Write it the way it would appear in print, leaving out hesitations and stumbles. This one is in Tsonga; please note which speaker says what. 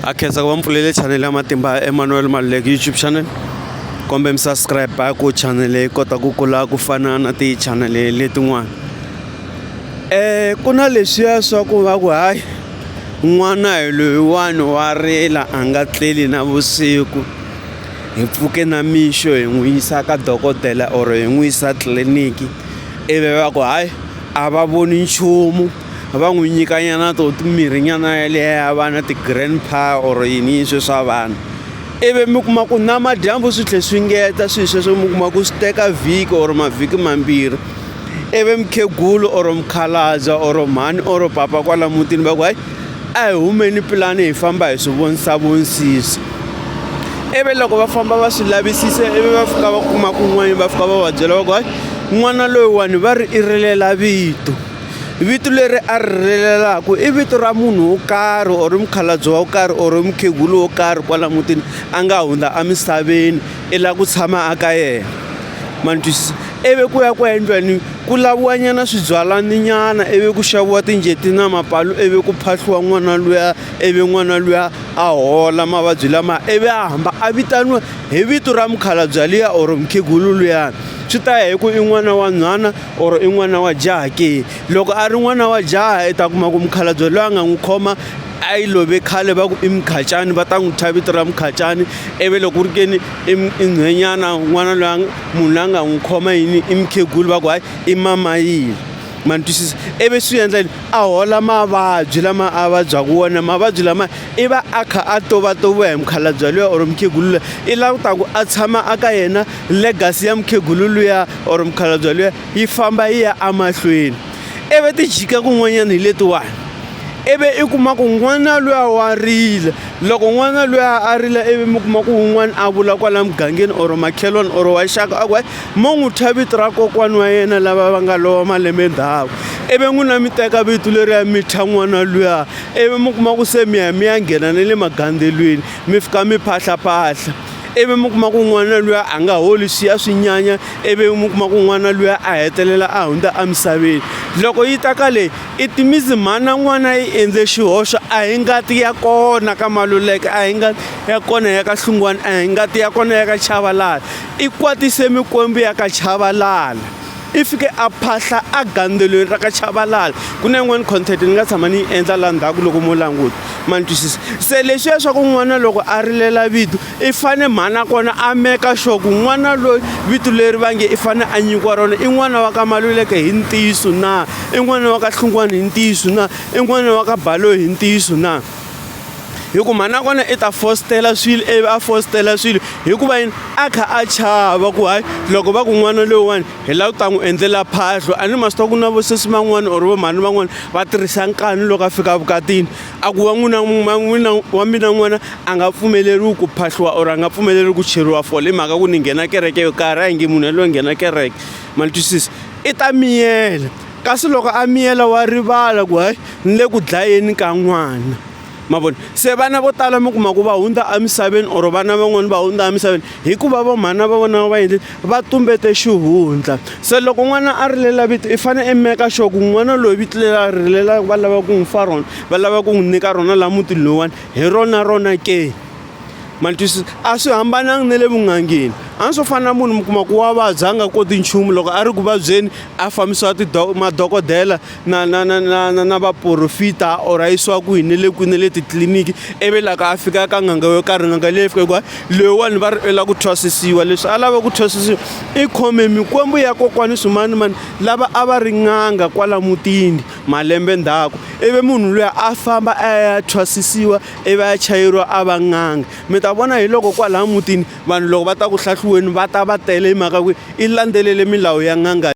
Speaker 1: akhenza ku va mpfulele channel ya Matimba Emmanuel Maluleke YouTube channel. Kombe mi subscribe ku channel leyi kota ku kula ku fana na ti channel letin'wana. Ku na leswiya swa ku va ku hayi n'wana hi loyiwani wa rila a nga tleli na vusiku hi pfuke na mixo hi n'wi yisa ka dokodela or hi n'wi yisa tliliniki ivi va ku hayi a va voni nchumu va n'wi nyikanyana to mirhinyana yaleya va na ti-grandpa or yini swi swa vana ivi mi kuma ku na madyambu swi tlhe swi ngeta swilo sweswo mi kuma ku swi teka vhiki or mavhiki mambirhi ivi mukhegulu or mukhalabye or mhani or papa kwala mutini va ku hayi a hi humeni pilani hi famba hi swi vonisavonisisa ivi loko va famba va swi lavisisa ivi va fika va kuma kun'wana va fika va va byela va ku hayi n'wana loyiwani va ri i rilela vito leri a ri rilelaku i vito ra munhu wo karhi or mukhalabye wo karhi or mukhegulu wo karhi kwala mutini a nga hundza emisaveni i lava ku tshama aka yena ma ni twisisa ivi ku ya ku endlweni ku laviwanyana swibyalaninyana ivi ku xaviwa tinjeti na mapalu ivi ku phahliwa n'wana luya ivi n'wana luya a hola mavabyi lama ivi a hamba a vitaniwa hi vito ra mukhalabye liya or mukhegulu luyani swi ta ya hi ku i n'wana wa nhwana or i n'wana wa jaha ke loko a ri n'wana wa jaha i ta kuma ku mukhalabye loyi a nga n'wi khoma a yi love khale va ku i mukhacani va ta n'wi thya vito ra mukhacani ivi loko ku ri keni i nhwenyana n'wana loyi munhu loyi a nga n'wi khoma yini i mukhegulu va ku hayi i mama yini ma ni twisisa ivi swi endla yini a hola mavabyi lama a vabyaku wona mavabyi lama i va a kha a tovatoviwa hi mukhalabye luya or mukhegulu luya i lava ku ta ku a tshama aka yena legacy ya mukhegulu luya or mukhalabye luya yi famba yi ya emahlweni ivi ti jika kun'wanyana hi letiwani ivi i kuma ku n'wana luya wa rila loko n'wana luya a rila ivi mi kuma ku un'wana a vula kwala mugangeni or makhelwani or wa xaka a ku hayi mo n'wi thya vito ra kokwani wa yena lava va nga lova malembe ndhawu ivi n'wina mi teka vito leriya mi thya n'wana luya ivi mi kuma ku se mi ya nghena na le magandelweni mi fika mi phahlaphahla ivi mi kuma ku n'wana luya a nga holi swiya swinyanya ivi mi kuma ku n'wana luya a hetelela a hundza emisaveni loko yi ta ka leyi i timizi mhana n'wana yi endle xihoxo a hi ngati ya kona ka Maluleke a hi ngati ya kona ya ka Hlungwane a hi ngati ya kona ya ka Chavalala i kwatise mikwembu ya ka Chavalala i fike a phahla a gandelweni ra ka Chavalala ku na yin'wana content ni nga tshama ni yi endla laha ndzhaku loko mo languta ma ni twisisa se leswiya swa ku n'wana loko a rilela vito i fane mhana kona a meka sure ku n'wana loyi vito leri va nge i fane a nyikiwa rona i n'wana wa ka Maluleke hi ntiyiso na i n'wana wa ka Hlungwane hi ntiyiso na i n'wana wa ka Baloyi hi ntiyiso na hi ku mhana kona i ta fostela swilo ivi a fostela swilo hikuva yini a kha a chava ku hayi loko va ku n'wana loyiwani hi lava ku ta n'wi endlela phahlo a ni maswi ta ku na vosesi van'wana or vamhani van'wana va tirhisa nkani loko a fika vukatini a ku n'wina wa mina n'wana a nga pfumeleriwi ku phahliwa or a nga pfumeleriwi ku cheriwa fole hi mhaka ku ni nghena kereke yo karhi a hi nge munhu yaloyi nghena kereke ma ni twisisa i ta miyela kasi loko a miyela wa rivala ku hayi ni le ku dlayeni ka n'wana ma vona se vana vo tala mi kuma ku va hundza emisaveni or vana van'wana va hundza emisaveni hikuva vamhana va vona va endleni va tumbete xihundla se loko n'wana a rilela vito i fanele i meka sure ku n'wana loyi vito leri a rilela va lava ku n'wi fa rona va lava ku n'wi nyika rona laha mutini lowani hi rona ke ma ni twisisa a swi hambananga na le vun'angeni a swo fana na munhu mi kuma ku wa vabya a nga koti nchumu loko a ri ku vabyeni a fambisiwa madokodela na vaprofita or a yisiwa kwini le kwini le titliliniki ivi loko a fika ka n'anga yo karhi n'anga leyi fika ku loyiwani va ri i lava ku thwasisiwa leswi a lava ku thwasisiwa i khome mikwembu ya kokwani swimanimani lava a va ri n'anga kwala mutini malembe ndzhaku ivi munhu luya a famba a ya thwasisiwa ivi a chayeriwa a va n'anga mi ta vona hi loko kwalaha mutini vanhu loko va ta ku hlahliweni va ta va tele hi mhaka ku i landzelele milawu ya n'anga.